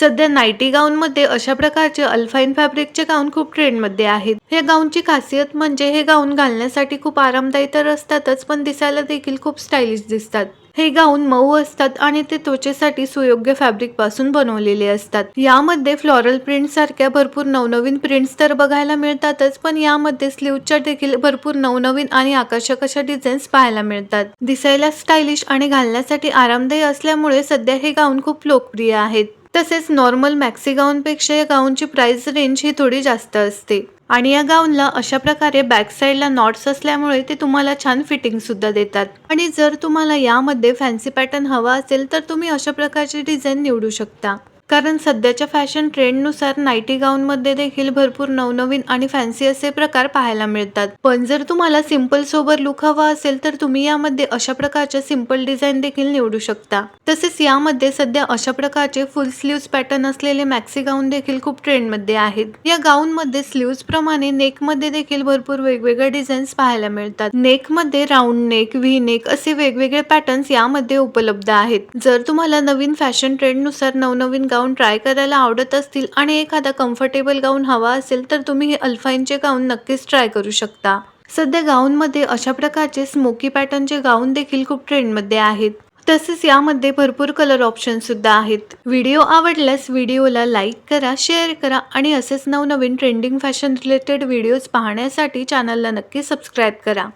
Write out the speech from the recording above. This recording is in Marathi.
सध्या नायटी गाऊनमध्ये अशा प्रकारचे अल्फाइन फॅब्रिकचे गाऊन खूप ट्रेंडमध्ये आहेत. हे गाऊनची खासियत म्हणजे हे गाऊन घालण्यासाठी खूप आरामदायी तर असतातच, पण दिसायला देखील खूप स्टायलिश दिसतात. हे गाऊन मऊ असतात आणि ते त्वचेसाठी सुयोग्य फॅब्रिक पासून बनवलेले असतात. यामध्ये फ्लोरल प्रिंट सारख्या भरपूर नवनवीन प्रिंट्स तर बघायला मिळतातच, पण यामध्ये स्लीव्हच्या देखील भरपूर नवनवीन आणि आकर्षक अशा डिझाईन्स पाहायला मिळतात. दिसायला स्टायलिश आणि घालण्यासाठी आरामदायी असल्यामुळे सध्या हे गाऊन खूप लोकप्रिय आहेत. तसेच नॉर्मल मॅक्सी गाऊनपेक्षा या गाऊनची प्राइस रेंज ही थोडी जास्त असते आणि या गाऊनला अशा प्रकारे बॅक साईडला नॉट्स असल्यामुळे ते तुम्हाला छान फिटिंग सुद्धा देतात. आणि जर तुम्हाला यामध्ये फॅन्सी पॅटर्न हवा असेल तर तुम्ही अशा प्रकारची डिझाईन निवडू शकता. कारण सध्याच्या फॅशन ट्रेंडनुसार नायटी गाऊनमध्ये देखील भरपूर नवनवीन आणि फॅन्सी असे प्रकार पाहायला मिळतात. पण जर तुम्हाला सिंपल सोबर लुक हवा असेल तर तुम्ही यामध्ये अशा प्रकारच्या सिंपल डिझाईन देखील निवडू शकता. तसेच यामध्ये सध्या अशा प्रकारचे फुल स्लीव्स पॅटर्न असलेले मॅक्सी गाऊन देखील खूप ट्रेंडमध्ये आहेत. या गाऊनमध्ये स्लीव्स प्रमाणे नेकमध्ये देखील भरपूर वेगवेगळे डिझाईन्स पाहायला मिळतात. नेकमध्ये राऊंड नेक, व्ही नेक असे वेगवेगळे पॅटर्न्स यामध्ये उपलब्ध आहेत. जर तुम्हाला नवीन फॅशन ट्रेंडनुसार नवनवीन गाऊन ट्राय करायला आवडत असतील आणि एखादा कम्फर्टेबल गाऊन हवा असेल तर तुम्ही हे अल्फाइनचे गाऊन नक्कीच ट्राय करू शकता. सध्या गाऊनमध्ये अशा प्रकारचे स्मोकी पॅटर्नचे गाऊन देखील खूप ट्रेंडमध्ये आहेत. तसेच यामध्ये भरपूर कलर ऑप्शन सुद्धा आहेत. व्हिडिओ आवडल्यास व्हिडिओला लाईक करा, शेअर करा आणि असेच नवनवीन ट्रेंडिंग फॅशन रिलेटेड व्हिडिओज पाहण्यासाठी चॅनलला नक्की सबस्क्राईब करा.